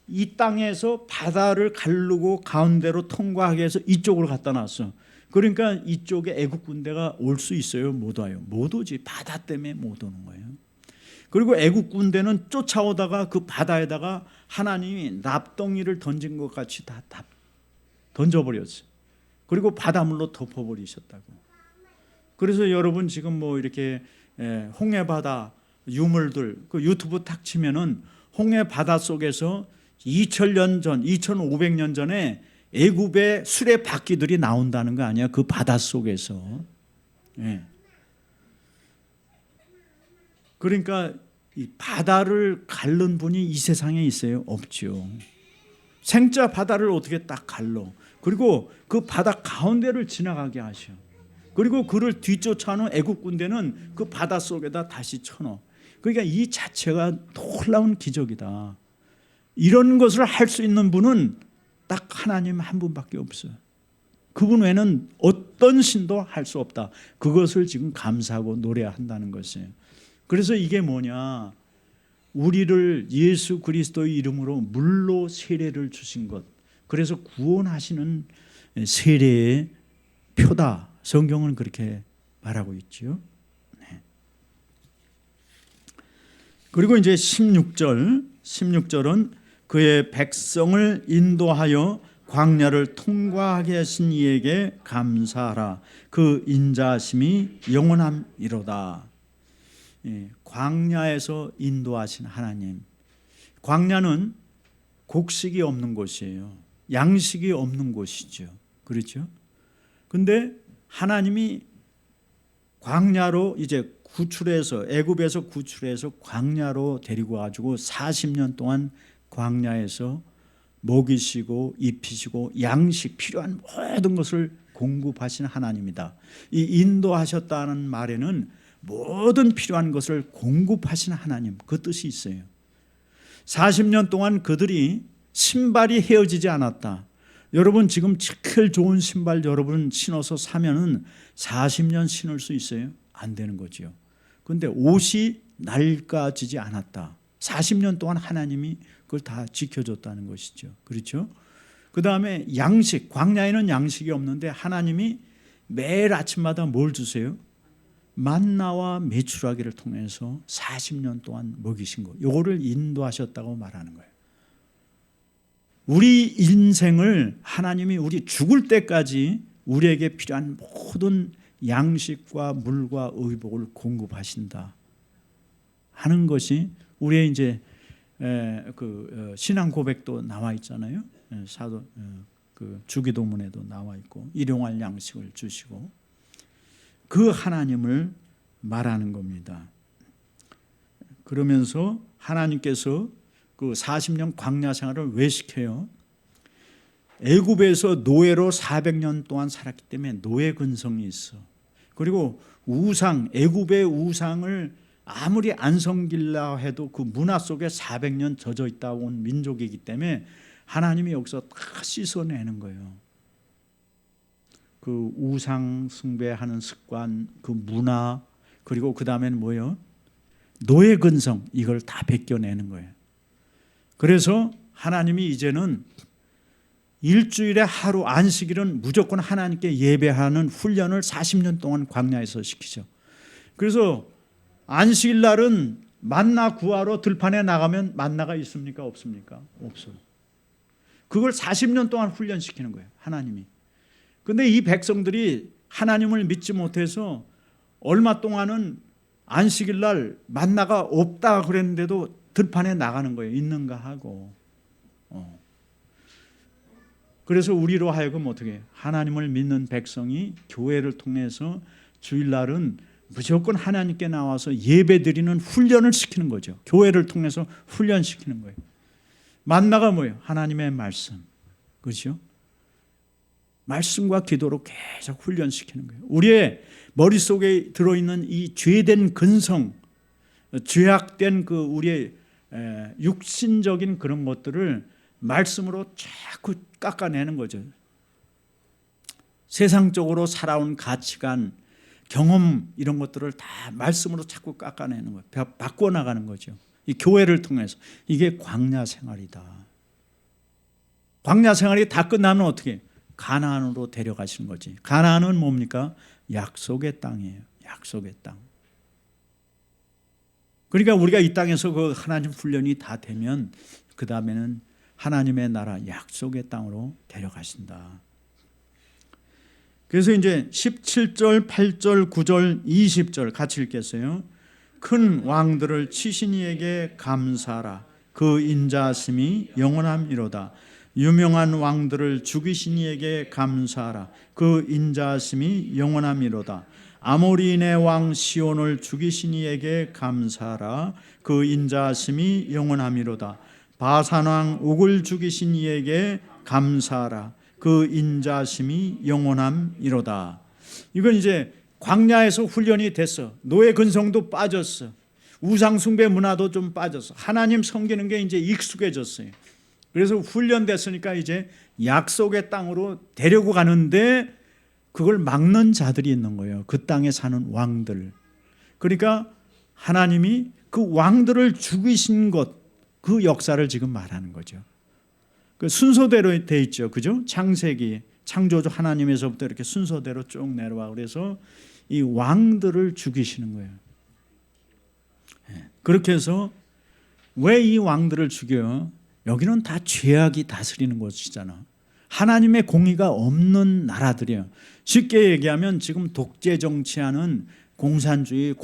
이 땅에서 바다를 가르고 가운데로 통과하게 해서 이쪽으로 갖다 놨어. 그러니까 이쪽에 애국 군대가 올 수 있어요? 못 와요? 못 오지. 바다 때문에 못 오는 거예요. 그리고 애국 군대는 쫓아오다가 그 바다에다가 하나님이 납덩이를 던진 것 같이 다 던져버렸어요. 그리고 바닷물로 덮어버리셨다고. 그래서 여러분 지금 뭐 이렇게 홍해바다 유물들 그 유튜브 탁 치면은 홍해바다 속에서 2000년 전, 2500년 전에 애굽의 수레바퀴들이 나온다는 거 아니야? 그 바다 속에서. 그러니까 이 바다를 가른 분이 이 세상에 있어요? 없죠. 생자 바다를 어떻게 딱 갈러? 그리고 그 바다 가운데를 지나가게 하셔. 그리고 그를 뒤쫓아오는 애국 군대는 그 바다 속에다 다시 쳐넣어. 그러니까 이 자체가 놀라운 기적이다. 이런 것을 할 수 있는 분은 딱 하나님 한 분밖에 없어요. 그분 외에는 어떤 신도 할 수 없다. 그것을 지금 감사하고 노래한다는 것이에요. 그래서 이게 뭐냐? 우리를 예수 그리스도의 이름으로 물로 세례를 주신 것. 그래서 구원하시는 세례의 표다. 성경은 그렇게 말하고 있죠. 그리고 이제 16절은 그의 백성을 인도하여 광야를 통과하게 하신 이에게 감사하라. 그 인자하심이 영원함이로다. 광야에서 인도하신 하나님. 광야는 곡식이 없는 곳이에요. 양식이 없는 곳이죠. 그렇죠? 근데 하나님이 광야로 이제 구출해서 애굽에서 구출해서 광야로 데리고 가지고 40년 동안 광야에서 먹이시고 입히시고 양식 필요한 모든 것을 공급하신 하나님이다. 이 인도하셨다는 말에는 모든 필요한 것을 공급하신 하나님, 그 뜻이 있어요. 40년 동안 그들이 신발이 헤어지지 않았다. 여러분 지금 제일 좋은 신발 여러분 신어서 사면은 40년 신을 수 있어요? 안 되는 거죠. 그런데 옷이 낡아지지 않았다. 40년 동안 하나님이 그걸 다 지켜줬다는 것이죠. 그렇죠? 그 다음에 양식, 광야에는 양식이 없는데 하나님이 매일 아침마다 뭘 주세요? 만나와 메추라기를 통해서 40년 동안 먹이신 거. 이거를 인도하셨다고 말하는 거예요. 우리 인생을 하나님이 우리 죽을 때까지 우리에게 필요한 모든 양식과 물과 의복을 공급하신다 하는 것이 우리의 이제 신앙 고백도 나와 있잖아요. 사도 그 주기도문에도 나와 있고 일용할 양식을 주시고 그 하나님을 말하는 겁니다. 그러면서 하나님께서 그 40년 광야 생활을 왜 시켜요? 애굽에서 노예로 400년 동안 살았기 때문에 노예 근성이 있어. 그리고 우상, 애굽의 우상을 아무리 안 섬기려 해도 그 문화 속에 400년 젖어 있다 온 민족이기 때문에 하나님이 여기서 다 씻어내는 거예요. 그 우상 숭배하는 습관, 그 문화, 그리고 그 다음에는 뭐예요? 노예 근성, 이걸 다 벗겨내는 거예요. 그래서 하나님이 이제는 일주일에 하루 안식일은 무조건 하나님께 예배하는 훈련을 40년 동안 광야에서 시키죠. 그래서 안식일 날은 만나 구하러 들판에 나가면 만나가 있습니까? 없습니까? 없어요. 그걸 40년 동안 훈련시키는 거예요, 하나님이. 근데 이 백성들이 하나님을 믿지 못해서 얼마 동안은 안식일 날 만나가 없다 그랬는데도 들판에 나가는 거예요. 있는가 하고. 그래서 우리로 하여금 어떻게 해요? 하나님을 믿는 백성이 교회를 통해서 주일날은 무조건 하나님께 나와서 예배드리는 훈련을 시키는 거죠. 교회를 통해서 훈련시키는 거예요. 만나가 뭐예요? 하나님의 말씀. 그렇죠? 말씀과 기도로 계속 훈련시키는 거예요. 우리의 머릿속에 들어있는 이 죄된 근성, 죄악된 그 우리의 육신적인 그런 것들을 말씀으로 자꾸 깎아내는 거죠. 세상적으로 살아온 가치관, 경험 이런 것들을 다 말씀으로 자꾸 깎아내는 거예요. 바꿔나가는 거죠. 이 교회를 통해서. 이게 광야 생활이다. 광야 생활이 다 끝나면 어떻게 해요? 가나안으로 데려가시는 거지. 가나안은 뭡니까? 약속의 땅이에요. 약속의 땅. 그러니까 우리가 이 땅에서 그 하나님 훈련이 다 되면 그 다음에는 하나님의 나라 약속의 땅으로 데려가신다. 그래서 이제 17절, 8절, 9절, 20절 같이 읽겠어요. 큰 왕들을 치신 이에게 감사하라. 그 인자하심이 영원함이로다. 유명한 왕들을 죽이신 이에게 감사하라. 그 인자하심이 영원함이로다. 아모리인의 왕 시온을 죽이신 이에게 감사하라. 그 인자하심이 영원함이로다. 바산 왕 옥을 죽이신 이에게 감사하라. 그 인자심이 영원함이로다. 이건 이제 광야에서 훈련이 됐어. 노예 근성도 빠졌어. 우상 숭배 문화도 좀 빠졌어. 하나님 섬기는 게 이제 익숙해졌어요. 그래서 훈련됐으니까 이제 약속의 땅으로 데리고 가는데 그걸 막는 자들이 있는 거예요. 그 땅에 사는 왕들. 그러니까 하나님이 그 왕들을 죽이신 것, 그 역사를 지금 말하는 거죠. 그 순서대로 돼 있죠. 그죠? 창세기, 창조주 하나님에서부터 이렇게 순서대로 쭉 내려와. 그래서 이 왕들을 죽이시는 거예요. 그렇게 해서 왜 이 왕들을 죽여요? 여기는 다 죄악이 다스리는 곳이잖아. 하나님의 공의가 없는 나라들이에요. 쉽게 얘기하면 지금 독재 정치하는 공산주의,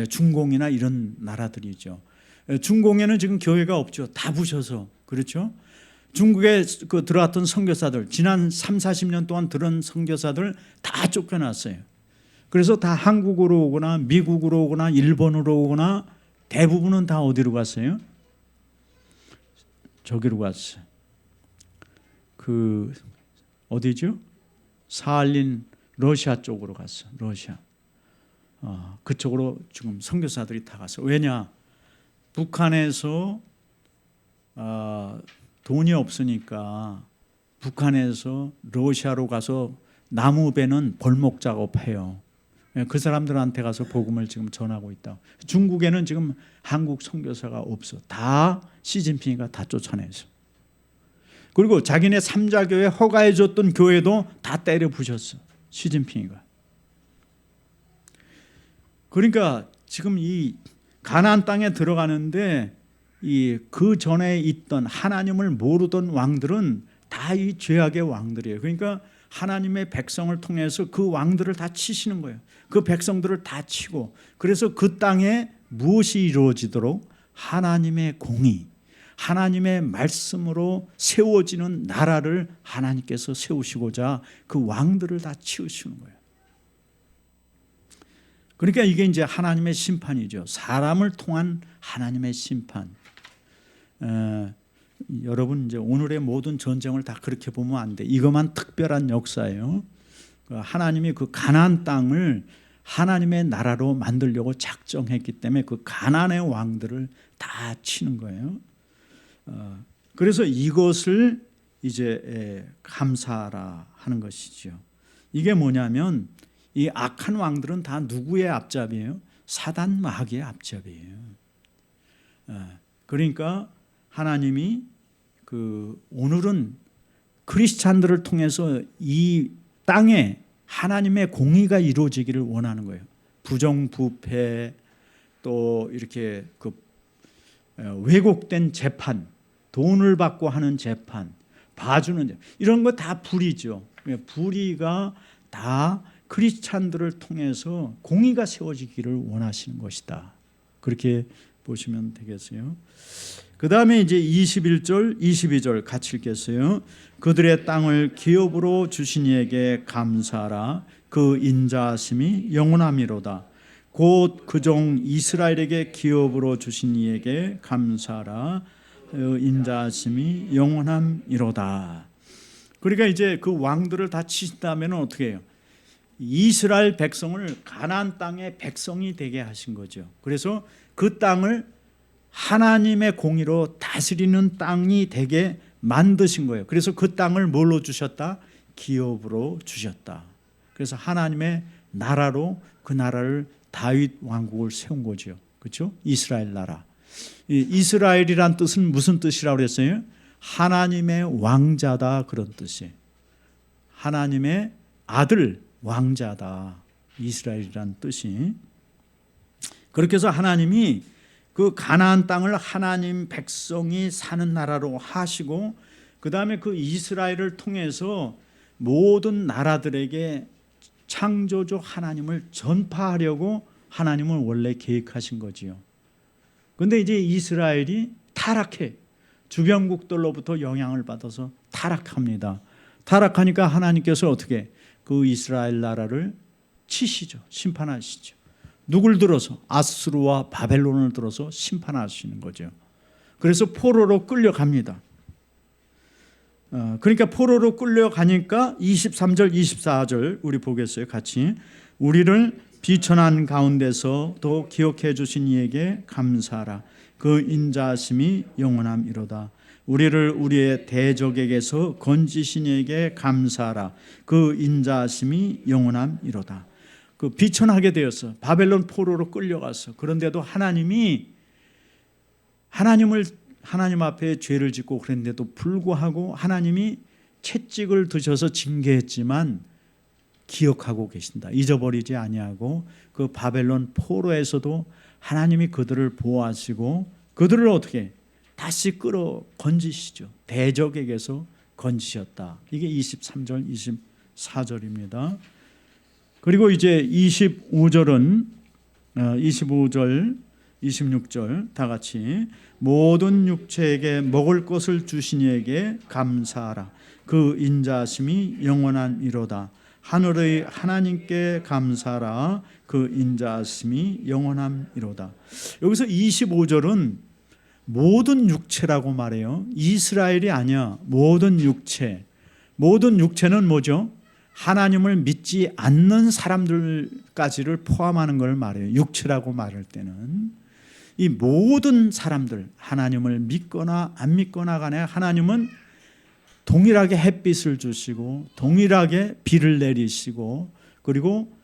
중공이나 이런 나라들이죠. 중공에는 지금 교회가 없죠. 다 부셔서. 그렇죠? 중국에 그 들어왔던 선교사들, 지난 3, 40년 동안 들은 선교사들 다 쫓겨났어요. 그래서 다 한국으로 오거나 미국으로 오거나 일본으로 오거나 대부분은 다 어디로 갔어요? 저기로 갔어요. 그 어디죠? 사할린 러시아 쪽으로 갔어. 러시아. 그쪽으로 지금 선교사들이 다 갔어. 왜냐? 북한에서 돈이 없으니까 북한에서 러시아로 가서 나무 베는 벌목 작업해요. 그 사람들한테 가서 복음을 지금 전하고 있다. 중국에는 지금 한국 선교사가 없어. 다 시진핑이가 다 쫓아내서. 그리고 자기네 삼자교회 허가해 줬던 교회도 다 때려 부셨어. 시진핑이가. 그러니까 지금 이 가나안 땅에 들어가는데 그 전에 있던 하나님을 모르던 왕들은 다 이 죄악의 왕들이에요. 그러니까 하나님의 백성을 통해서 그 왕들을 다 치시는 거예요. 그 백성들을 다 치고, 그래서 그 땅에 무엇이 이루어지도록 하나님의 공의, 하나님의 말씀으로 세워지는 나라를 하나님께서 세우시고자 그 왕들을 다 치우시는 거예요. 그러니까 이게 이제 하나님의 심판이죠. 사람을 통한 하나님의 심판. 여러분 이제 오늘의 모든 전쟁을 다 그렇게 보면 안 돼. 이것만 특별한 역사예요. 하나님이 그 가나안 땅을 하나님의 나라로 만들려고 작정했기 때문에 그 가나안의 왕들을 다 치는 거예요. 그래서 이것을 이제 감사하라 하는 것이죠. 이게 뭐냐면 이 악한 왕들은 다 누구의 앞잡이에요? 사단 마귀의 앞잡이에요. 그러니까 하나님이 오늘은 크리스찬들을 통해서 이 땅에 하나님의 공의가 이루어지기를 원하는 거예요. 부정부패, 또 이렇게 왜곡된 재판, 돈을 받고 하는 재판, 봐주는 재판, 이런 거 다 불의죠. 불의가 다 크리스찬들을 통해서 공의가 세워지기를 원하시는 것이다. 그렇게 보시면 되겠어요. 그 다음에 이제 21절, 22절 같이 읽겠어요. 그들의 땅을 기업으로 주신 이에게 감사하라. 그 인자하심이 영원함이로다. 곧 그 종 이스라엘에게 기업으로 주신 이에게 감사하라. 그 인자하심이 영원함이로다. 그러니까 이제 그 왕들을 다 치신다면 어떻게 해요? 이스라엘 백성을 가나안 땅의 백성이 되게 하신 거죠. 그래서 그 땅을 하나님의 공의로 다스리는 땅이 되게 만드신 거예요. 그래서 그 땅을 뭘로 주셨다? 기업으로 주셨다. 그래서 하나님의 나라로 그 나라를 다윗 왕국을 세운 거죠. 그렇죠? 이스라엘 나라. 이스라엘이란 뜻은 무슨 뜻이라고 그랬어요? 하나님의 왕자다, 그런 뜻이에요. 하나님의 아들 왕자다, 이스라엘이란 뜻이. 그렇게 해서 하나님이 그 가나안 땅을 하나님 백성이 사는 나라로 하시고, 그 다음에 그 이스라엘을 통해서 모든 나라들에게 창조주 하나님을 전파하려고 하나님은 원래 계획하신 거지요. 그런데 이제 이스라엘이 타락해, 주변국들로부터 영향을 받아서 타락합니다. 타락하니까 하나님께서 어떻게 그 이스라엘 나라를 치시죠. 심판하시죠. 누굴 들어서? 아수르와 바벨론을 들어서 심판하시는 거죠. 그래서 포로로 끌려갑니다. 그러니까 포로로 끌려가니까 23절 24절 우리 보겠어요. 같이. 우리를 비천한 가운데서 기억해 주신 이에게 감사하라. 그 인자하심이 영원함이로다. 우리를 우리의 대적에게서 건지신 이에게 감사하라. 그 인자하심이 영원함이로다. 그 비천하게 되었어. 바벨론 포로로 끌려갔어. 그런데도 하나님 앞에 죄를 짓고 그랬는데도 불구하고 하나님이 채찍을 드셔서 징계했지만 기억하고 계신다. 잊어버리지 아니하고 그 바벨론 포로에서도 하나님이 그들을 보호하시고 그들을 어떻게 다시 끌어 건지시죠. 대적에게서 건지셨다. 이게 23절 24절입니다. 그리고 이제 25절 26절 다 같이. 모든 육체에게 먹을 것을 주신 이에게 감사하라. 그 인자하심이 영원한 이로다. 하늘의 하나님께 감사하라. 그 인자하심이 영원한 이로다. 여기서 25절은 모든 육체라고 말해요. 이스라엘이 아니야. 모든 육체. 모든 육체는 뭐죠? 하나님을 믿지 않는 사람들까지를 포함하는 걸 말해요. 육체라고 말할 때는 이 모든 사람들, 하나님을 믿거나 안 믿거나 간에 하나님은 동일하게 햇빛을 주시고 동일하게 비를 내리시고 그리고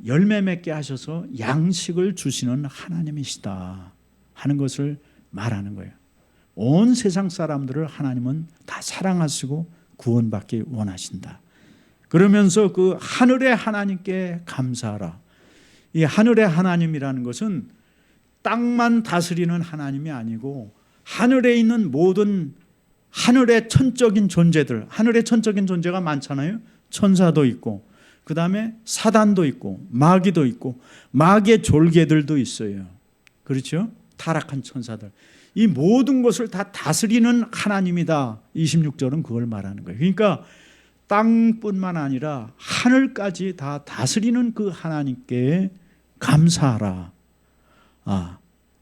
열매 맺게 하셔서 양식을 주시는 하나님이시다 하는 것을 말하는 거예요. 온 세상 사람들을 하나님은 다 사랑하시고 구원받기 원하신다. 그러면서 그 하늘의 하나님께 감사하라. 이 하늘의 하나님이라는 것은 땅만 다스리는 하나님이 아니고 하늘에 있는 모든 하늘의 천적인 존재들, 하늘의 천적인 존재가 많잖아요. 천사도 있고 그 다음에 사단도 있고 마귀도 있고 마귀의 졸개들도 있어요. 그렇죠? 타락한 천사들. 이 모든 것을 다 다스리는 하나님이다. 26절은 그걸 말하는 거예요. 그러니까 땅뿐만 아니라 하늘까지 다 다스리는 그 하나님께 감사하라.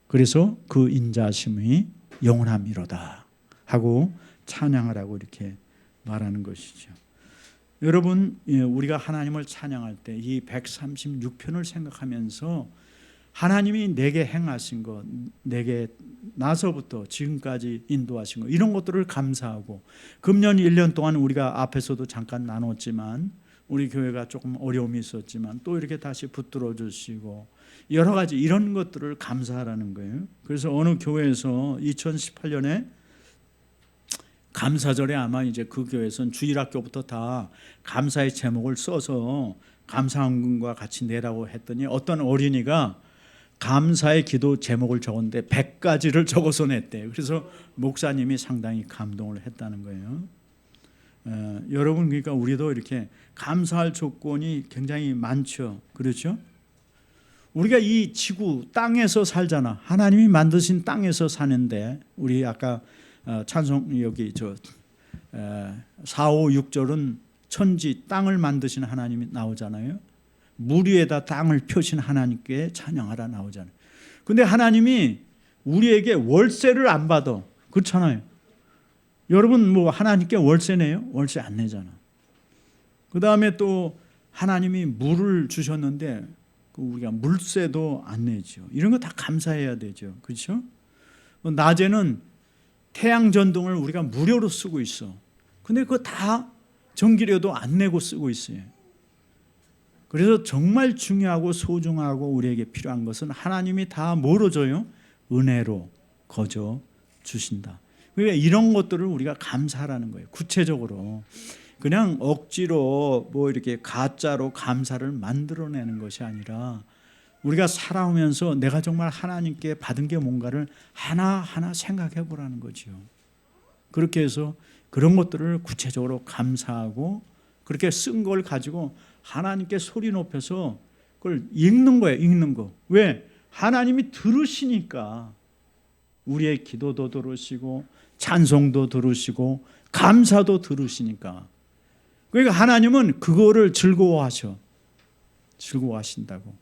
그래서 그 인자심이 영원함이로다 하고 찬양하라고 이렇게 말하는 것이죠. 여러분, 우리가 하나님을 찬양할 때 이 136편을 생각하면서 하나님이 내게 행하신 것, 내게 나서부터 지금까지 인도하신 것, 이런 것들을 감사하고, 금년 1년 동안 우리가 앞에서도 잠깐 나눴지만 우리 교회가 조금 어려움이 있었지만 또 이렇게 다시 붙들어 주시고 여러 가지 이런 것들을 감사하라는 거예요. 그래서 어느 교회에서 2018년에 감사절에 아마 이제 그 교회에서는 주일학교부터 다 감사의 제목을 써서 감사헌금과 같이 내라고 했더니 어떤 어린이가 감사의 기도 제목을 적었는데 100가지를 적어서 냈대요. 그래서 목사님이 상당히 감동을 했다는 거예요. 여러분, 그러니까 우리도 이렇게 감사할 조건이 굉장히 많죠. 그렇죠? 우리가 이 지구 땅에서 살잖아. 하나님이 만드신 땅에서 사는데, 우리 아까 찬송 여기 4, 5, 6절은 천지 땅을 만드신 하나님이 나오잖아요. 물 위에다 땅을 펴신 하나님께 찬양하라 나오잖아요. 근데 하나님이 우리에게 월세를 안 받아. 그렇잖아요. 여러분 뭐 하나님께 월세 내요? 월세 안 내잖아. 그 다음에 또 하나님이 물을 주셨는데 우리가 물세도 안 내죠. 이런 거 다 감사해야 되죠. 그렇죠? 낮에는 태양 전등을 우리가 무료로 쓰고 있어. 근데 그거 다 전기료도 안 내고 쓰고 있어요. 그래서 정말 중요하고 소중하고 우리에게 필요한 것은 하나님이 다 뭐로 줘요? 은혜로 거저 주신다. 그러니까 이런 것들을 우리가 감사하라는 거예요. 구체적으로 그냥 억지로 뭐 이렇게 가짜로 감사를 만들어내는 것이 아니라 우리가 살아오면서 내가 정말 하나님께 받은 게 뭔가를 하나하나 생각해 보라는 거죠. 그렇게 해서 그런 것들을 구체적으로 감사하고 그렇게 쓴 걸 가지고 하나님께 소리 높여서 그걸 읽는 거예요. 읽는 거. 왜? 하나님이 들으시니까. 우리의 기도도 들으시고 찬송도 들으시고 감사도 들으시니까. 그러니까 하나님은 그거를 즐거워하셔. 즐거워하신다고.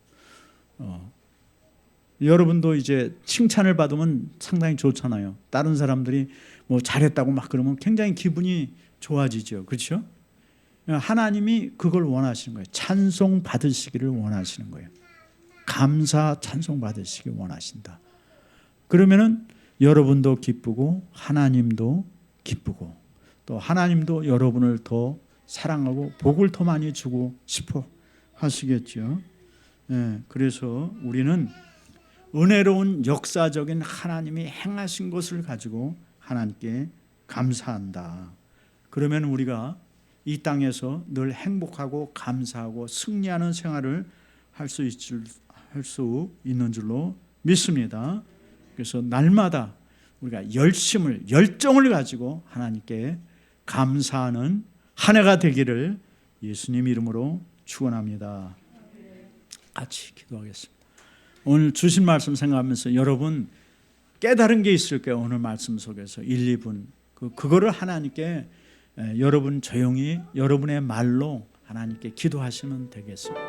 여러분도 이제 칭찬을 받으면 상당히 좋잖아요. 다른 사람들이 뭐 잘했다고 막 그러면 굉장히 기분이 좋아지죠. 그렇죠? 하나님이 그걸 원하시는 거예요. 찬송 받으시기를 원하시는 거예요. 감사 찬송 받으시기 원하신다. 그러면은 여러분도 기쁘고 하나님도 기쁘고 또 하나님도 여러분을 더 사랑하고 복을 더 많이 주고 싶어 하시겠죠. 그래서 우리는 은혜로운 역사적인 하나님이 행하신 것을 가지고 하나님께 감사한다. 그러면 우리가 이 땅에서 늘 행복하고 감사하고 승리하는 생활을 할 수 있는 줄로 믿습니다. 그래서 날마다 우리가 열정을 가지고 하나님께 감사하는 한 해가 되기를 예수님 이름으로 축원합니다. 같이 기도하겠습니다. 오늘 주신 말씀 생각하면서 여러분 깨달은 게 있을 거예요. 오늘 말씀 속에서 1, 2분 그거를 하나님께 여러분 조용히 여러분의 말로 하나님께 기도하시면 되겠습니다.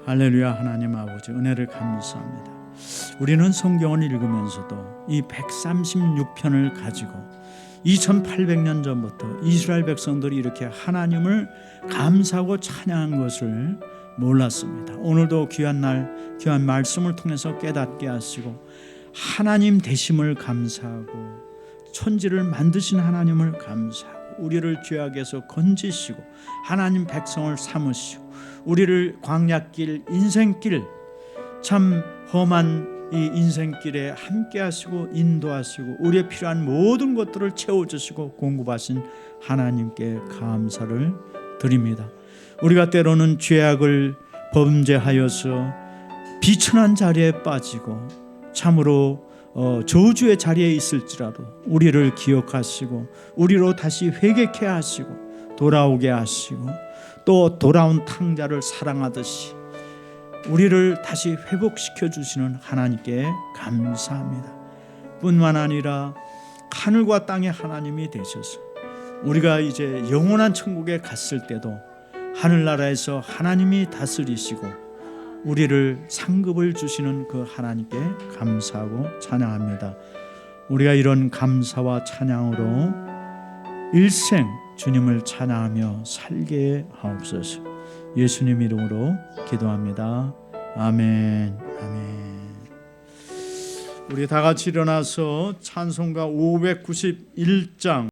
할렐루야. 하나님 아버지 은혜를 감사합니다. 우리는 성경을 읽으면서도 이 136편을 가지고 2800년 전부터 이스라엘 백성들이 이렇게 하나님을 감사하고 찬양한 것을 몰랐습니다. 오늘도 귀한 날 귀한 말씀을 통해서 깨닫게 하시고 하나님 되심을 감사하고 천지를 만드신 하나님을 감사하고 우리를 죄악에서 건지시고 하나님 백성을 삼으시고 우리를 광야길 인생길 참 험한 이 인생길에 함께 하시고 인도하시고 우리의 필요한 모든 것들을 채워주시고 공급하신 하나님께 감사를 드립니다. 우리가 때로는 죄악을 범죄하여서 비천한 자리에 빠지고 참으로 저주의 자리에 있을지라도 우리를 기억하시고 우리로 다시 회개케 하시고 돌아오게 하시고 또 돌아온 탕자를 사랑하듯이 우리를 다시 회복시켜 주시는 하나님께 감사합니다. 뿐만 아니라 하늘과 땅의 하나님이 되셔서 우리가 이제 영원한 천국에 갔을 때도 하늘나라에서 하나님이 다스리시고 우리를 상급을 주시는 그 하나님께 감사하고 찬양합니다. 우리가 이런 감사와 찬양으로 일생 주님을 찬양하며 살게 하옵소서. 예수님 이름으로 기도합니다. 아멘. 아멘. 우리 다 같이 일어나서 찬송가 591장